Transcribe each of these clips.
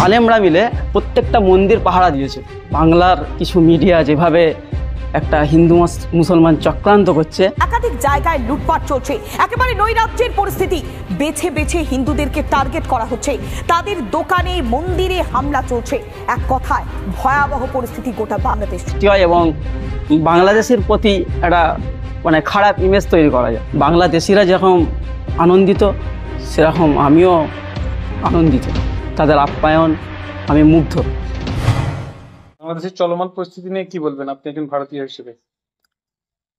আলেমরা মিলে প্রত্যেকটা মন্দির পাহারা দিয়েছে। বাংলার কিছু মিডিয়া যেভাবে একটা হিন্দু মুসলমান চক্রান্ত করছে, একাধিক জায়গায় লুটপাট চলছে, একেবারে নৈরাজ্যের পরিস্থিতি, বেছে বেছে হিন্দুদেরকে টার্গেট করা হচ্ছে, তাদের দোকানে মন্দিরে হামলা চলছে। এক কথায় ভয়াবহ পরিস্থিতি গোটা বাংলাদেশ এবং বাংলাদেশের প্রতি একটা মানে খারাপ ইমেজ তৈরি করা যায়। বাংলাদেশিরা যেরকম আনন্দিত সেরকম আমিও আনন্দিত, তাদের আপ্যায়ন আমি মুগ্ধ। বাংলাদেশের চলমান পরিস্থিতি নিয়ে কি বলবেন আপনি একজন ভারতীয় হিসেবে?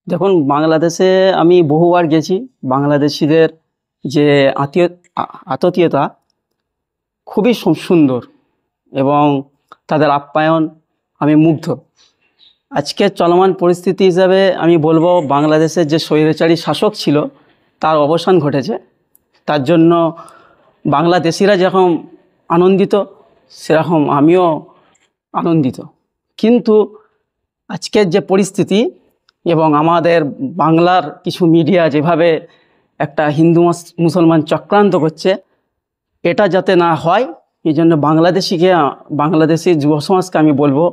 দেখুন, বাংলাদেশে আমি বহুবার গেছি। বাংলাদেশিদের যে আতিথেয়তা খুবই সুন্দর এবং তাদের আপ্যায়ন আমি মুগ্ধ। আজকের চলমান পরিস্থিতি হিসাবে আমি বলবো, বাংলাদেশের যে স্বৈরাচারী শাসক ছিল তার অবসান ঘটেছে। তার জন্য বাংলাদেশিরা যেরকম আনন্দিত সেরকম আমিও আনন্দিত। কিন্তু আজকের যে পরিস্থিতি এবং আমাদের বাংলার কিছু মিডিয়া যেভাবে একটা হিন্দু মুসলমান চক্রান্ত করছে, এটা যাতে না হয় এই জন্য বাংলাদেশি যুব সমাজকে আমি বলবো,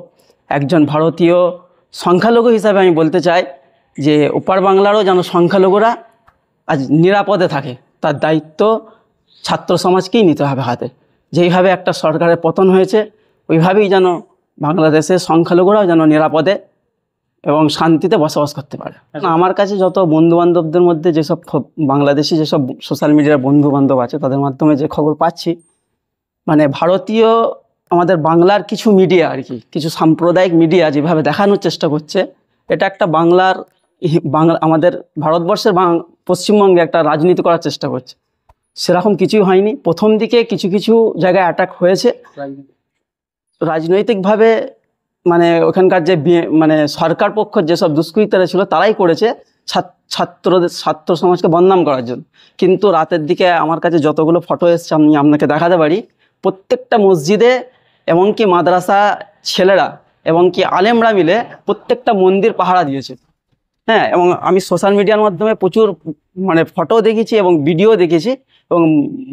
একজন ভারতীয় সংখ্যালঘু হিসাবে আমি বলতে চাই যে ওপার বাংলারও যেন সংখ্যালঘুরা আজ নিরাপদে থাকে, তার দায়িত্ব ছাত্র সমাজকেই নিতে হবে হাতে। যেইভাবে একটা সরকারের পতন হয়েছে ওইভাবেই যেন বাংলাদেশের সংখ্যালঘুরাও যেন নিরাপদে এবং শান্তিতে বসবাস করতে পারে। আমার কাছে যত বন্ধুবান্ধবদের মধ্যে যেসব বাংলাদেশি যেসব সোশ্যাল মিডিয়ার বন্ধুবান্ধব আছে তাদের মাধ্যমে যে খবর পাচ্ছি, মানে ভারতীয় আমাদের বাংলার কিছু মিডিয়া আর কি, কিছু সাম্প্রদায়িক মিডিয়া যেভাবে দেখানোর চেষ্টা করছে, এটা একটা আমাদের ভারতবর্ষের পশ্চিমবঙ্গে একটা রাজনীতি করার চেষ্টা করছে। সেরকম কিছুই হয়নি। প্রথম দিকে কিছু কিছু জায়গায় অ্যাটাক হয়েছে রাজনৈতিকভাবে, মানে ওখানকার যে মানে সরকার পক্ষের যেসব দুষ্কৃতীরা ছিল তারাই করেছে ছাত্র সমাজকে বদনাম করার জন্য। কিন্তু রাতের দিকে আমার কাছে যতগুলো ফটো এসছে আমি আপনাকে দেখাতে পারি, প্রত্যেকটা মসজিদে এমনকি মাদ্রাসা ছেলেরা এবং কি আলেমরা মিলে প্রত্যেকটা মন্দির পাহারা দিয়েছে। হ্যাঁ, এবং আমি সোশ্যাল মিডিয়ার মাধ্যমে প্রচুর মানে ফটো দেখেছি এবং ভিডিও দেখেছি এবং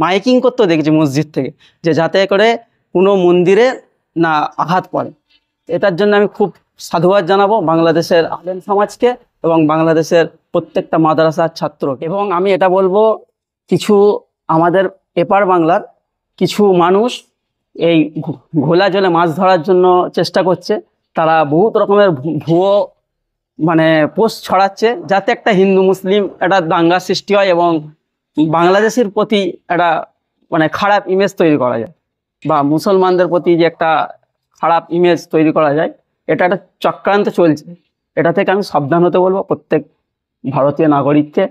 মাইকিং করতেও দেখেছি মসজিদ থেকে, যে যাতে করে কোনো মন্দিরে না আঘাত পড়ে। এটার জন্য আমি খুব সাধুবাদ জানাবো বাংলাদেশের আলেম সমাজকে এবং বাংলাদেশের প্রত্যেকটা মাদ্রাসার ছাত্রকে। এবং আমি এটা বলবো, কিছু আমাদের এপার বাংলার কিছু মানুষ এই ঘোলা জলে মাছ ধরার জন্য চেষ্টা করছে। তারা বহুত রকমের ভুয়ো মানে পোস্ট ছড়াচ্ছে, যাতে একটা হিন্দু মুসলিম একটা দাঙ্গা সৃষ্টি হয় এবং বাংলাদেশের প্রতি একটা মানে খারাপ ইমেজ তৈরি করা যায়, বা মুসলমানদের প্রতি যে একটা খারাপ ইমেজ তৈরি করা যায়, এটা একটা চক্রান্ত চলছে। এটা থেকে আমি সাবধান হতে বলবো প্রত্যেক ভারতীয় নাগরিককে।